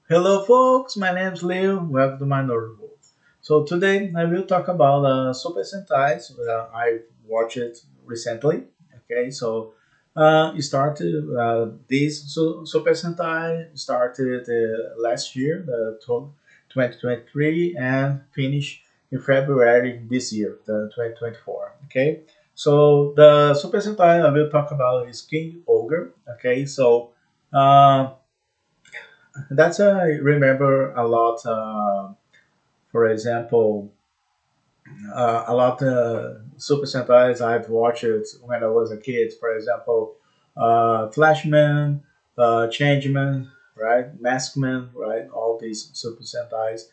Hello, folks. My name is Leo. Welcome to my Northern World. So today I will talk about Super Sentais. I watched it recently. Okay, so it started Super Sentai started last year, 2023, and finished in February this year, the 2024. Okay, so the Super Sentai I will talk about is King Ogre. Okay, so. Uh, that's I remember a lot. For example, a lot Super Sentais I've watched when I was a kid. For example, Flashman, Changeman, right, Maskman, right, all these Super Sentais,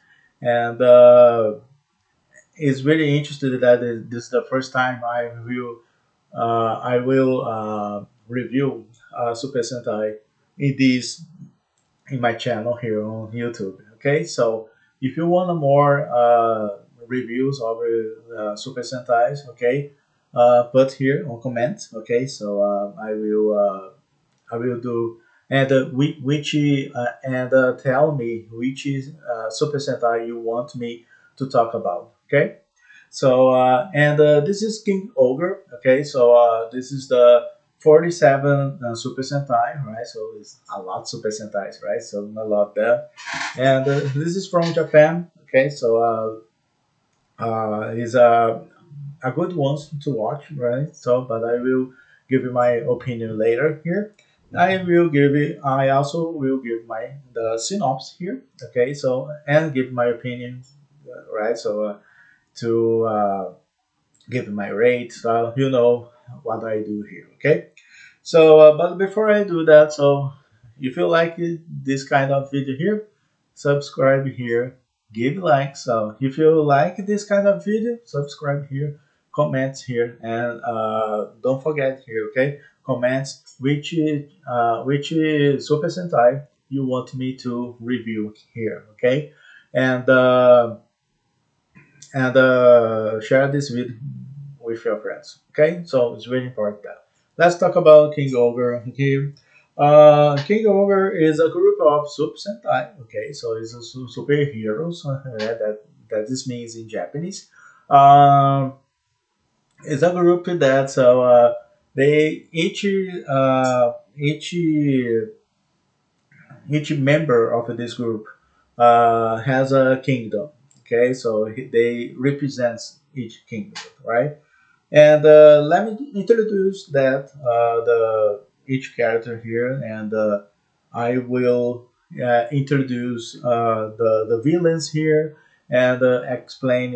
and it's really interesting that this is the first time I will review Super Sentai in this in my channel here on YouTube. Okay, so if you want more reviews of Super Sentais, okay, put here on comment. Okay, so I will do and tell me which is Super Sentai you want me to talk about. Okay, so this is King Ogre. Okay, so this is the 47 Super Sentai, right? So it's a lot Super Sentais, right? So a lot there. And this is from Japan. Okay, so it's a good one to watch, right? So, but I will give you my opinion later here. I also will give my the synopsis here. Okay, so and give my opinion, right? So to give my rate. So you know what I do here. Okay. So, but before I do that, so if you like this kind of video here, subscribe here, give like. So if you like this kind of video, subscribe here, comment here, and don't forget here, okay? Comments which Super Sentai you want me to review here, okay? And share this video with your friends. Okay, so it's really important that. Let's talk about King Ogre here. King Ogre is a group of Super Sentai. Okay, so it's a superheroes. That this means in Japanese. Um, it's a group that so they each member of this group has a kingdom. Okay, so they represents each kingdom, right? And let me introduce that the each character here, and I will introduce the villains here and explain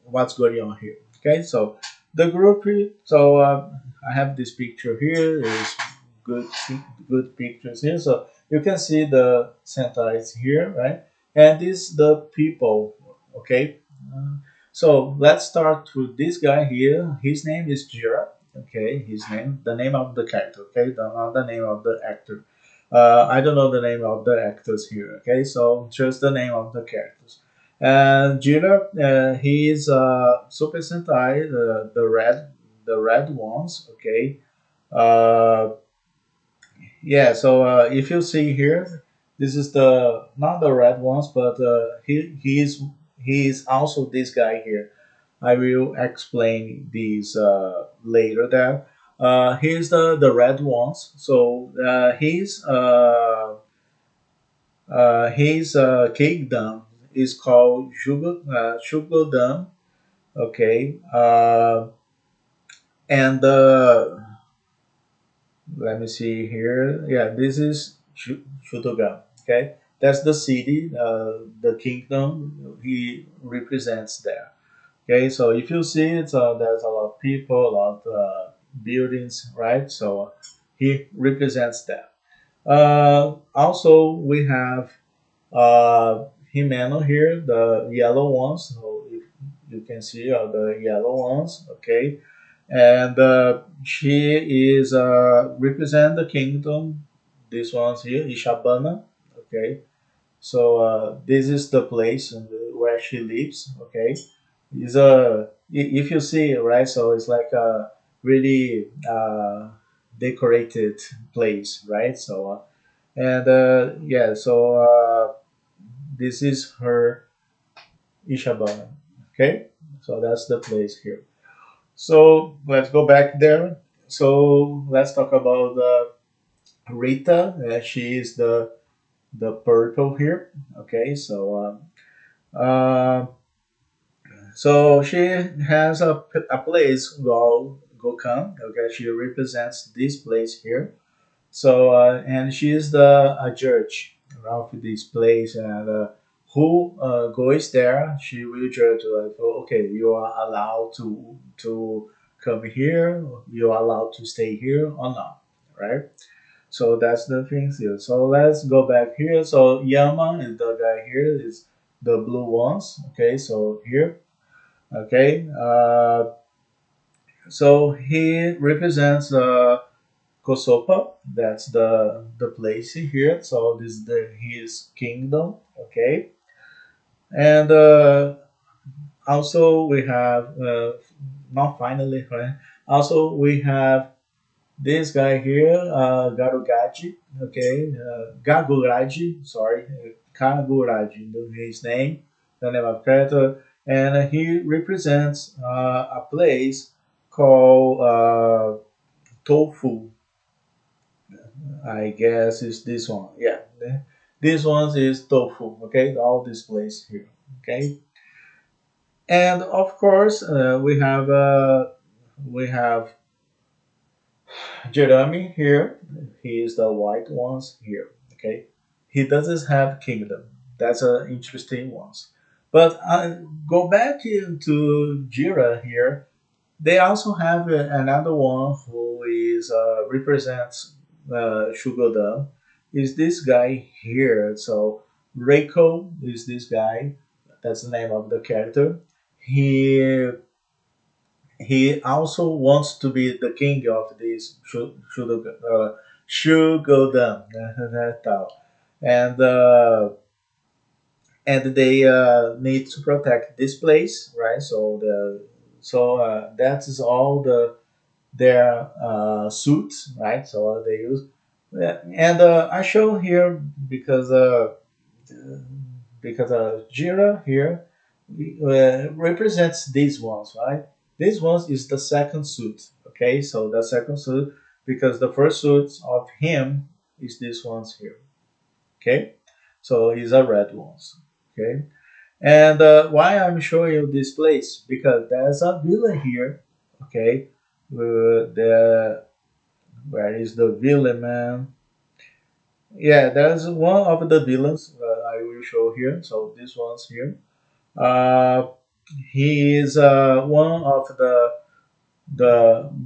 what's going on here. Okay, so the group. So I have this picture here. There's good good pictures here. So you can see the Sentais here, right? And this the people. Okay. So let's start with this guy here. His name is Jira. Okay, his name, the name of the character. Okay, not the name of the actor. I don't know the name of the actors here. Okay, so just the name of the characters. And Jira, he is Super Sentai, the red ones. Okay. Uh, yeah. So if you see here, this is the not the red ones, but he is also this guy here. I will explain these later there. Here's the red ones. So his kingdom is called Sugar Okay. And let me see here. Yeah, this is Shotogan. Okay. That's the city, the kingdom he represents there. Okay, so if you see it, there's a lot of people, a lot of buildings, right? So he represents that. Also, we have Himeno here, the yellow ones. So if you can see the yellow ones, okay. And she is represent the kingdom. This one's here, Ishabana, okay. So this is the place where she lives. Okay, is if you see right, so it's like a really decorated place, right? So And yeah, so this is her Ishabara. Okay, so that's the place here. So let's go back there. So let's talk about Rita. She is the purple here. Okay, uh, so she has a place called Gokhan. Okay, she represents this place here. So and she is the a judge around this place, and who goes there, she will judge like, oh, okay, you are allowed to come here, you are allowed to stay here or not, right? So that's the things here. So let's go back here. So Yama is the guy here is the blue ones. Okay, so here, okay, so he represents Kosopa. That's the place here. So this is his kingdom. Okay, and also we have not finally, right? Also we have this guy here, Garugaji. Okay, Gaguraji. Sorry, Kaguraji. His name, the name of character, and he represents a place called Tofu. I guess it's this one. Yeah, this one is tofu. Okay, all this place here. Okay, and of course we have Jeremy here. He is the white ones here. Okay, he doesn't have kingdom. That's an interesting one. But go back into Jira here. They also have another one who is represents Shugoda. Is this guy here? So Reiko is this guy. That's the name of the character. He he also wants to be the king of this Shugodan, and and they need to protect this place, right? So that is all their suits, right? So they use, yeah, and I show here because Jira here represents these ones, right? This one is the second suit, okay? So the second suit because the first suit of him is this ones here, okay? So it's a red ones, okay? And why I'm showing you this place because there's a villa here, okay? The where is the villain, man? Yeah, there's one of the villains I will show here. So this one's here. Uh, he is one of the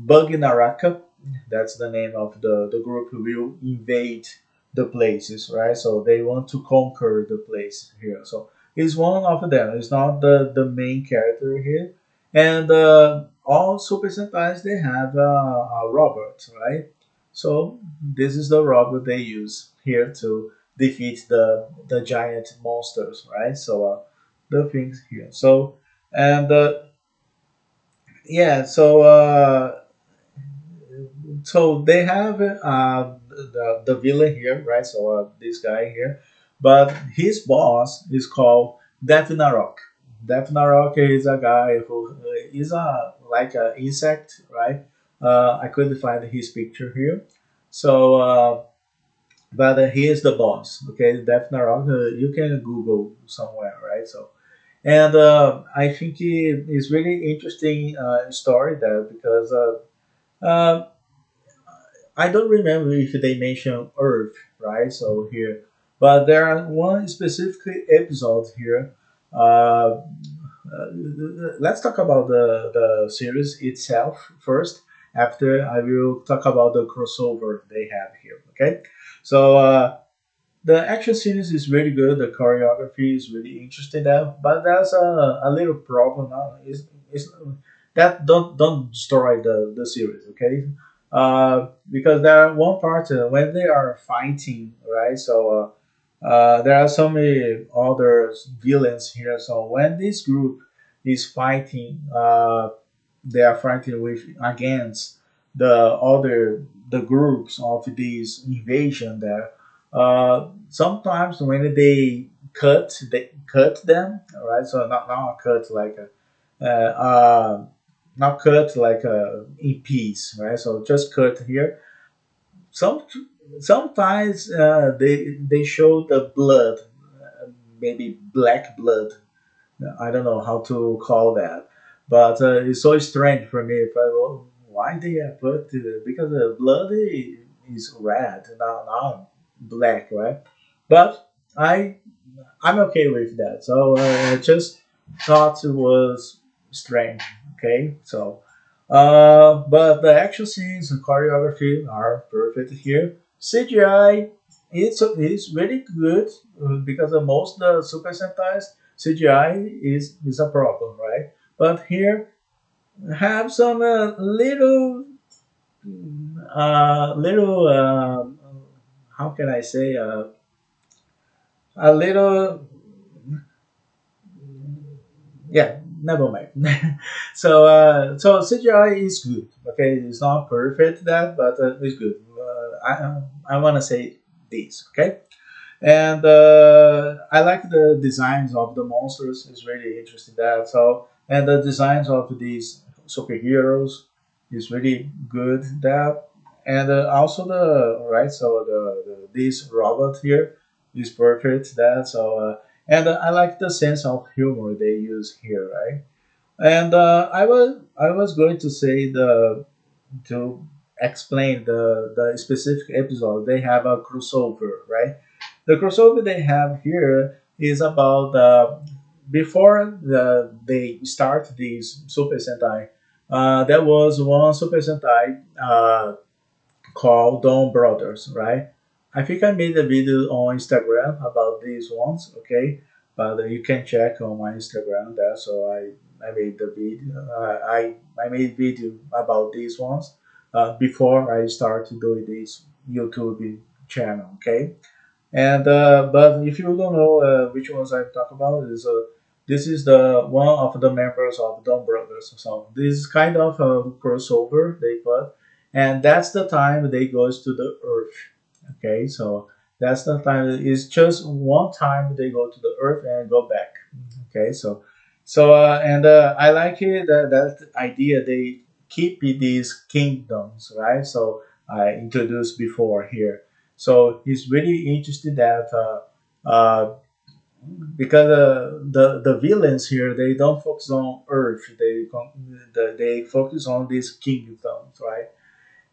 Buginaraka. That's the name of the group who will invade the places, right? So they want to conquer the place here. So he's one of them. He's not the main character here. And all Super Sentais they have a robot, right? So this is the robot they use here to defeat the giant monsters, right? So the things here. So and yeah, so they have the villain here, right? So this guy here, but his boss is called Deathnarok. Deathnarok is a guy who is a like an insect, right? I couldn't find his picture here, so but he is the boss. Okay, Deathnarok. You can Google somewhere, right? So and I think it is really interesting story there because. Uh, I don't remember if they mention Earth, right? So here, but there are one specific episode here. Uh, let's talk about the series itself first. After I will talk about the crossover they have here. Okay, so the action series is really good. The choreography is really interesting there, but there's a little problem now. Is that don't destroy the series, okay? Because there are one part when they are fighting, right? So there are so many other villains here. So when this group is fighting, they are fighting with against the other the groups of this invasion there. Sometimes when they cut them, right? So not cut like a, not cut like in piece, right? So just cut here. Some Sometimes they show the blood, maybe black blood. I don't know how to call that, but it's so strange for me. If I well, why they have put because the blood is red, not black, right? But I'm okay with that. So I just thought it was strange. Okay, so but the action scenes and choreography are perfect here. CGI is really good because of most the Super Sentais CGI is a problem, right? But here have some little how can I say a little yeah, never mind. So CGI is good. Okay, it's not perfect that, but it's good. I want to say this. Okay, and I like the designs of the monsters. It's really interesting that. So and the designs of these superheroes is really good. That and also the right. So the this robot here is perfect. That so and I like the sense of humor they use here. Right. And I was going to say the to explain the specific episode, they have a crossover, right? The crossover they have here is about before they start these Super Sentai. There was one Super Sentai called Dawn Brothers, right? I think I made a video on Instagram about these ones, okay? But you can check on my Instagram there. So I made the video. I made video about these ones before I start doing this YouTube channel, okay? And but if you don't know which ones I talk about, is this is the one of the members of Dawn Brothers. So this is kind of a crossover they put, and that's the time they goes to the Earth. Okay, so that's the time. It's just one time they go to the Earth and go back. Okay, and I like it that idea they keep these kingdoms, right? So I introduced before here. So he's really interested that because the villains here they don't focus on Earth, they focus on these kingdoms, right?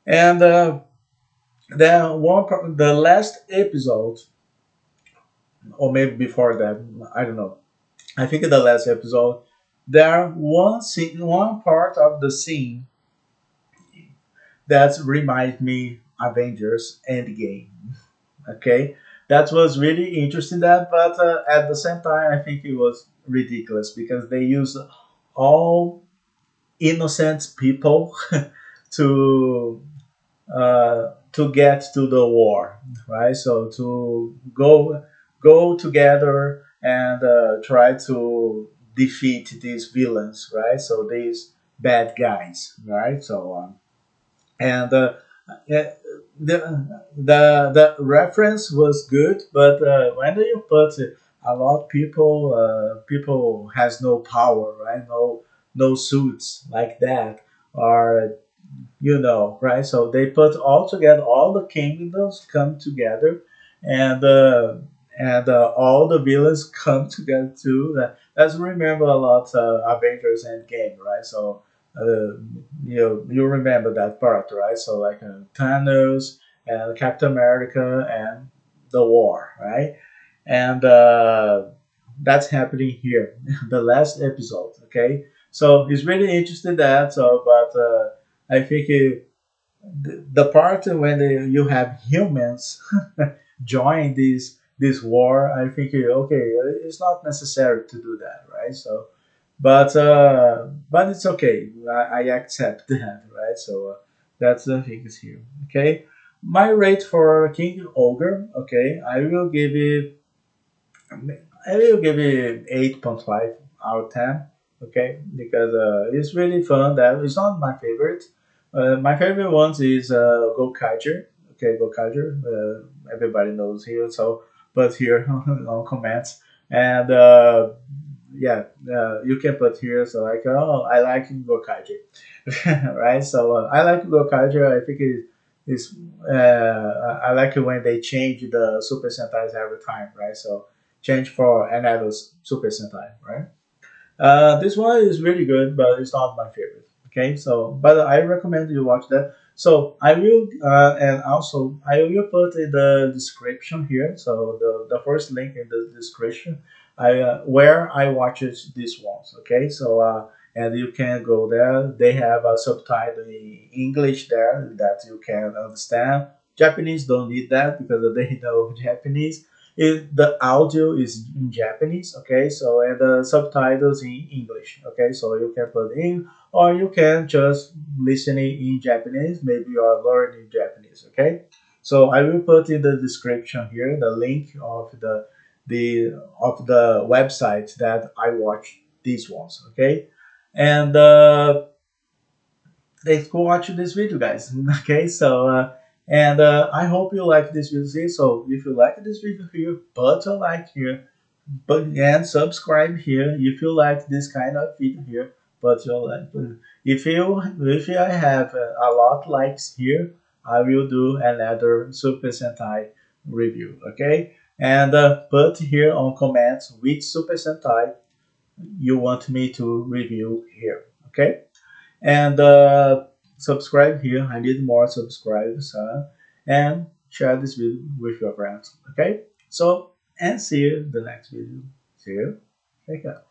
And then the last episode, or maybe before that, I don't know. I think in the last episode, there one part of the scene that reminds me Avengers Endgame. Okay, that was really interesting. That, but at the same time, I think it was ridiculous because they use all innocent people to to get to the war, right? So to go together and try to defeat these villains, right? So these bad guys, right? So and yeah, the reference was good, but when you put a lot of people, people has no power, right? No suits like that, or right? So they put all together, all the kingdoms come together, and all the villains come together too. Let's remember a lot Avengers Endgame, right? So uh, you remember that part, right? So like Thanos and Captain America and the war, right? And that's happening here, the last episode. Okay, so he's really interested in that. So, but I think the part when you have humans join this war, I think okay, it's not necessary to do that, right? So, but it's okay. I accept that, right? So that's the things here. Okay, my rate for King Ogre. Okay, I will give it 8.5 out of 10. Okay, because it's really fun. That it's not my favorite. My favorite ones is Go Kaiser. okay, Gokaiger, everybody knows here. So, but here on comments, and yeah, you can put here. So like, oh, I like Gokaiger, right? So I like Gokaiger. I think it is. I like it when they change the Super Sentais every time, right? So change for another Super Sentai, right? This one is really good, but it's not my favorite. Okay, so but I recommend you watch that. So I will, and also I will put in the description here. So the first link in the description, I where I watched these ones. Okay, so and you can go there. They have a subtitle in English there that you can understand. Japanese don't need that because they know Japanese. The audio is in Japanese, okay? So and the subtitles in English, okay? So you can put in, or you can just listen it in Japanese. Maybe you are learning Japanese, okay? So I will put in the description here the link of the website that I watch these ones, okay? And let's go watch this video, guys. Okay, so and I hope you like this video. So if you like this video here, put a like here, but and subscribe here if you like this kind of video here. But you like, if you have a lot likes here, I will do another Super Sentai review. Okay, and put here on comments which Super Sentai you want me to review here. Okay, and subscribe here. I need more subscribers, and share this video with your friends. Okay, so and see you in the next video. See you. Take care.